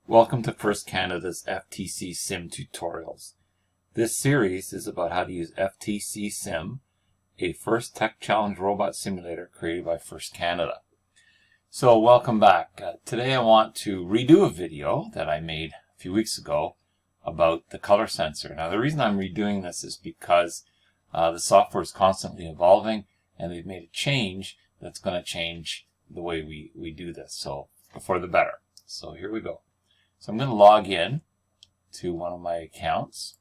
Welcome to First Canada's FTC Sim tutorials. This series is about how to use FTC Sim, a First Tech Challenge robot simulator created by First Canada. So welcome back. Today I want to redo a video that I made a few weeks ago about the color sensor. Now the reason I'm redoing this is because the software is constantly evolving and they've made a change that's going to change the way we do this, so for the better. So here we go. So I'm going to log in to one of my accounts,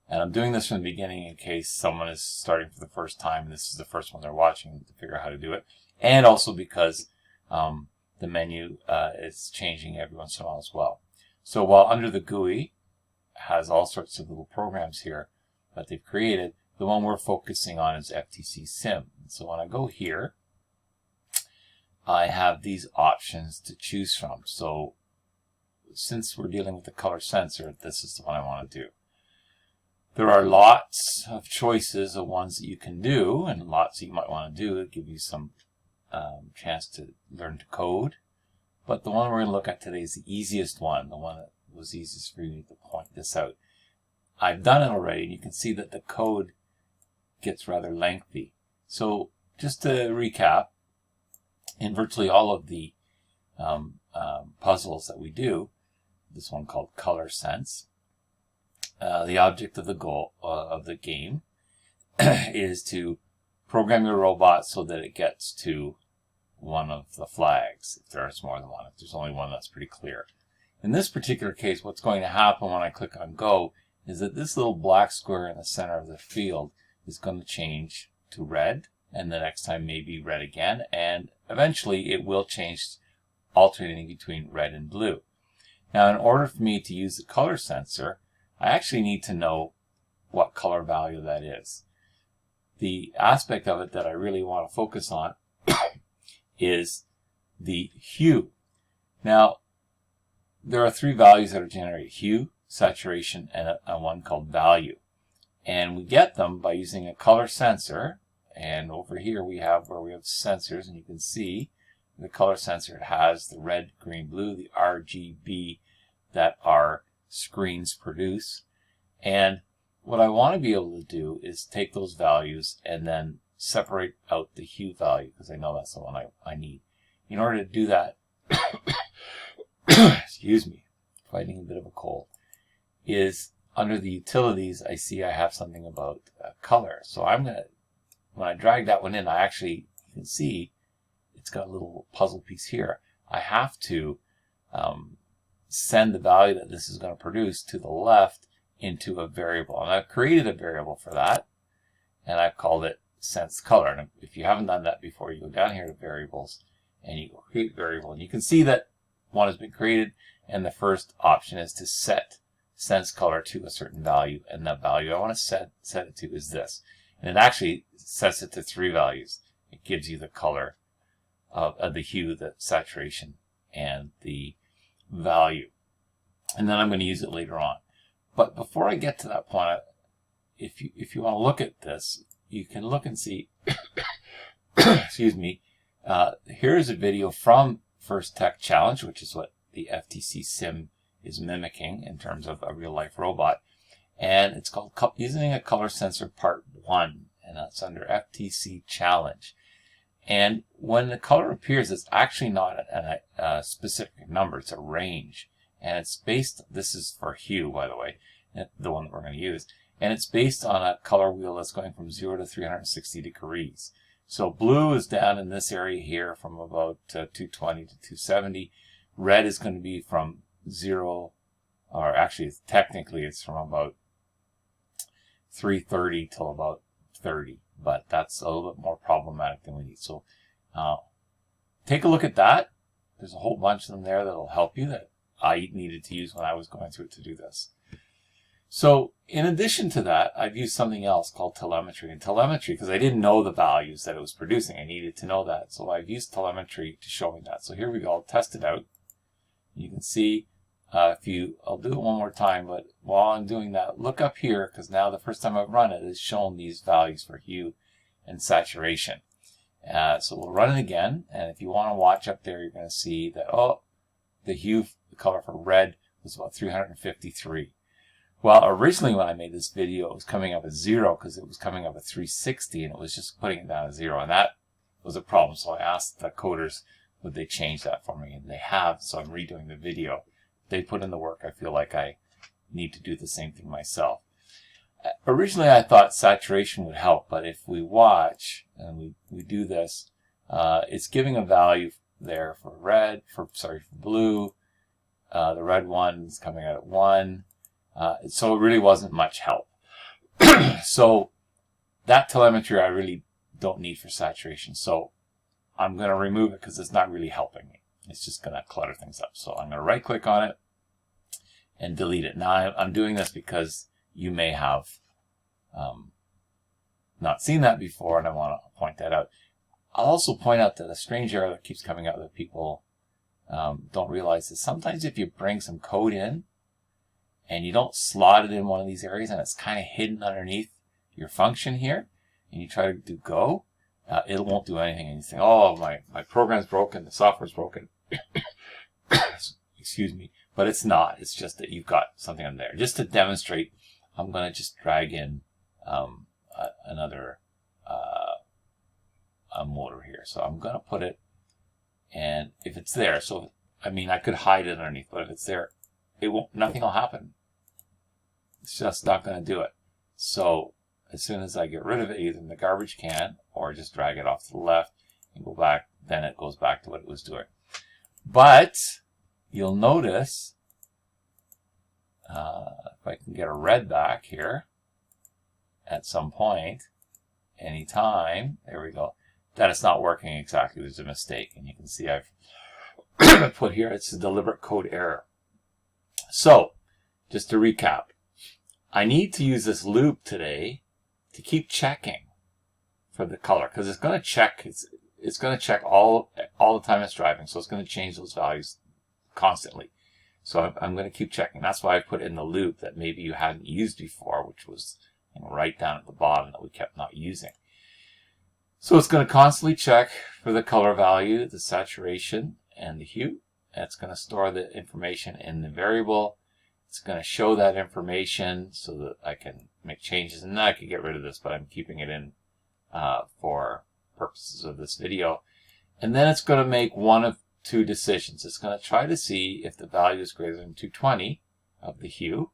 and I'm doing this from the beginning in case someone is starting for the first time and this is the first one they're watching to figure out how to do it, and also because the menu is changing every once in a while as well. So while under the GUI has all sorts of little programs here that they've created, the one we're focusing on is FTC Sim. So when I go here, I have these options to choose from. So since we're dealing with the color sensor, this is the one I want to do. There are lots of choices of ones that you can do, and lots that you might want to do. It'll give you some chance to learn to code. But the one we're going to look at today is the easiest one, the one that was easiest for you to point this out. I've done it already, and you can see that the code gets rather lengthy. So just to recap, in virtually all of the puzzles that we do, this one called Color Sense, the object of the goal of the game is to program your robot so that it gets to one of the flags. If there's more than one, if there's only one, that's pretty clear. In this particular case, what's going to happen when I click on Go is that this little black square in the center of the field is going to change to red, and the next time maybe red again, and eventually it will change, alternating between red and blue. Now, in order for me to use the color sensor, I actually need to know what color value that is. The aspect of it that I really want to focus on is the hue. Now, there are three values that are generated: hue, saturation, and one called value. And we get them by using a color sensor. And over here we have where we have sensors, and you can see the color sensor. It has the red, green, blue, the RGB that our screens produce. And what I want to be able to do is take those values and then separate out the hue value, because I know that's the one I need. In order to do that, excuse me, fighting a bit of a cold, is under the utilities, I see I have something about color. So I'm going to, when I drag that one in, you can see it's got a little puzzle piece here. I have to send the value that this is going to produce to the left into a variable. And I've created a variable for that, and I've called it sense color. And if you haven't done that before, you go down here to variables, and you go create variable. And you can see that one has been created, and the first option is to set sense color to a certain value. And that value I want to set it to is this. And it actually sets it to three values. It gives you the color of the hue, the saturation, and the value. And then I'm going to use it later on. But before I get to that point, if you want to look at this, you can look and see, excuse me, here's a video from First Tech Challenge, which is what the FTC Sim is mimicking in terms of a real-life robot. And it's called Using a Color Sensor Part 1, and that's under FTC Challenge. And when the color appears, it's actually not a specific number, it's a range. And it's based, this is for hue, by the way, the one that we're going to use. And it's based on a color wheel that's going from 0 to 360 degrees. So blue is down in this area here from about 220 to 270. Red is going to be from 0, or actually technically it's from about 330 till about 30, but that's a little bit more problematic than we need. So take a look at that. There's a whole bunch of them there that'll help you that I needed to use when I was going through it to do this. So in addition to that, I've used something else called telemetry. And telemetry, because I didn't know the values that it was producing, I needed to know that. So I've used telemetry to show me that. So here we go. I'll test it out. You can see I'll do it one more time, but while I'm doing that, look up here, because now the first time I've run it, it's shown these values for hue and saturation. So we'll run it again, and if you want to watch up there, you're going to see that, oh, the hue color for red was about 353. Well, originally when I made this video, it was coming up as 0 because it was coming up at 360 and it was just putting it down as 0. And that was a problem. So I asked the coders, would they change that for me? And they have, so I'm redoing the video. They put in the work. I feel like I need to do the same thing myself. Originally, I thought saturation would help, but if we watch and we do this, it's giving a value there for red, for blue. The red one is coming out at 1. So it really wasn't much help. So that telemetry I really don't need for saturation. So I'm going to remove it because it's not really helping me. It's just going to clutter things up. So I'm going to right click on it and delete it. Now I'm doing this because you may have not seen that before, and I want to point that out. I'll also point out that a strange error that keeps coming out that people don't realize is sometimes if you bring some code in and you don't slot it in one of these areas and it's kind of hidden underneath your function here, and you try to do go, it won't do anything. And you think, oh, my program's broken, the software's broken. Excuse me. But it's not. It's just that you've got something in there. Just to demonstrate, I'm going to just drag in another motor here. So I'm going to put it, and if it's there, so I mean I could hide it underneath, but if it's there, it won't. Nothing will happen. It's just not going to do it. So as soon as I get rid of it, either in the garbage can or just drag it off to the left and go back, then it goes back to what it was doing. But you'll notice, if I can get a red back here at some point, anytime, there we go, that it's not working exactly. There's a mistake. And you can see I've put here, it's a deliberate code error. So, just to recap, I need to use this loop today to keep checking for the color, because it's going to check, it's going to check all the time it's driving, so it's going to change those values constantly. So I'm going to keep checking. That's why I put in the loop that maybe you hadn't used before, which was right down at the bottom that we kept not using. So it's going to constantly check for the color value, the saturation, and the hue. And it's going to store the information in the variable. It's going to show that information so that I can make changes. And then I could get rid of this, but I'm keeping it in for purposes of this video. And then it's going to make one of two decisions. It's going to try to see if the value is greater than 220 of the hue.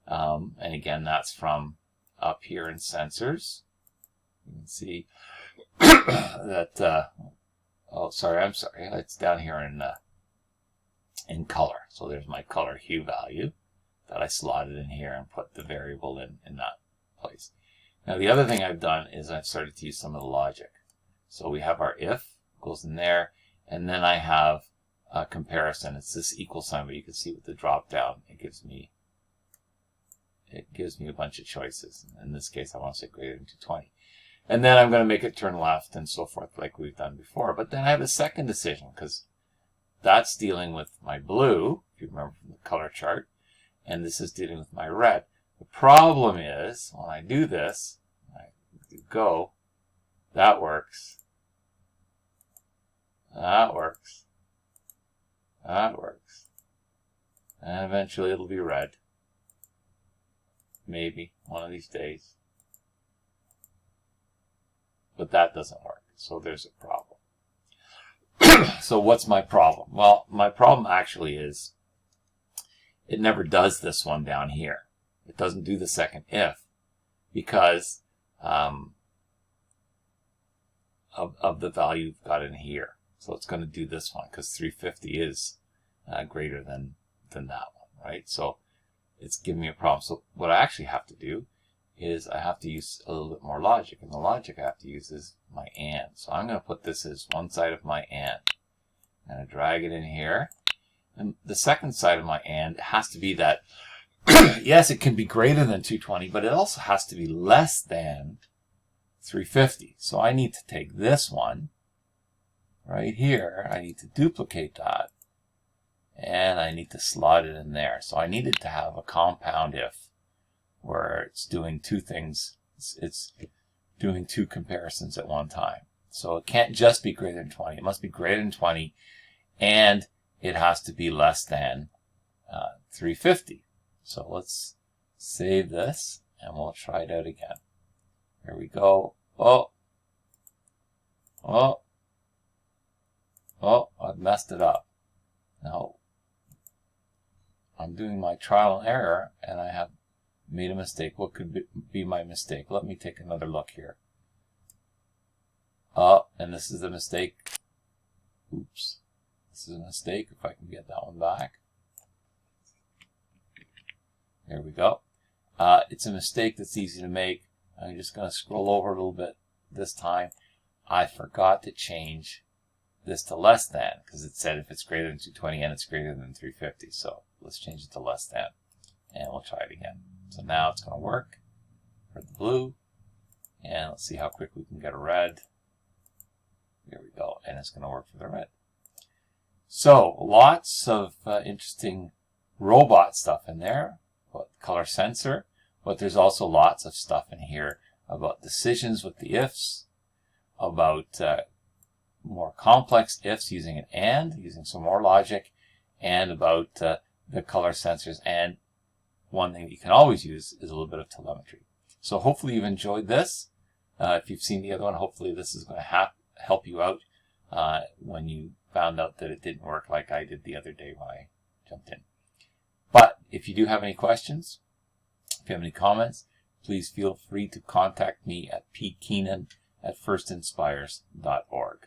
And again, that's from up here in sensors. You can see that, oh, sorry, I'm sorry. It's down here in color. So there's my color hue value that I slotted in here and put the variable in that place. Now, the other thing I've done is I've started to use some of the logic. So we have our if, goes in there, and then I have a comparison. It's this equal sign, but you can see with the drop down, it gives me a bunch of choices. In this case, I want to say greater than 220. And then I'm going to make it turn left and so forth like we've done before. But then I have a second decision because that's dealing with my blue, if you remember from the color chart, and this is dealing with my red. The problem is when I do this, I do go, that works. That works. That works. And eventually it'll be red. Maybe one of these days. But that doesn't work. So there's a problem. So what's my problem? Well, my problem actually is it never does this one down here. It doesn't do the second if because of the value you've got in here. So it's going to do this one because 350 is greater than that one, right? So it's giving me a problem. So what I actually have to do is I have to use a little bit more logic. And the logic I have to use is my AND. So I'm going to put this as one side of my AND. I'm going to drag it in here. And the second side of my AND has to be that, yes, it can be greater than 220, but it also has to be less than 350. So I need to take this one right here. I need to duplicate that. And I need to slot it in there. So I needed to have a compound if where it's doing two things. It's doing two comparisons at one time. So it can't just be greater than 20. It must be greater than 20. And it has to be less than 350. So let's save this and we'll try it out again. Here we go. Oh, I've messed it up. Now, I'm doing my trial and error, and I have made a mistake. What could be my mistake? Let me take another look here. And this is the mistake. Oops. This is a mistake, if I can get that one back. There we go. It's a mistake that's easy to make. I'm just going to scroll over a little bit this time. I forgot to change this to less than, because it said if it's greater than 220 and it's greater than 350. So let's change it to less than, and we'll try it again. So now it's going to work for the blue, and let's see how quick we can get a red. There we go, and it's going to work for the red. So lots of interesting robot stuff in there, about color sensor, but there's also lots of stuff in here about decisions with the ifs, about more complex ifs using an AND, using some more logic, and about the color sensors. And one thing that you can always use is a little bit of telemetry. So hopefully you've enjoyed this. If you've seen the other one, hopefully this is going to help you out when you found out that it didn't work like I did the other day when I jumped in. But if you do have any questions, if you have any comments, please feel free to contact me at pkeenan@firstinspires.org.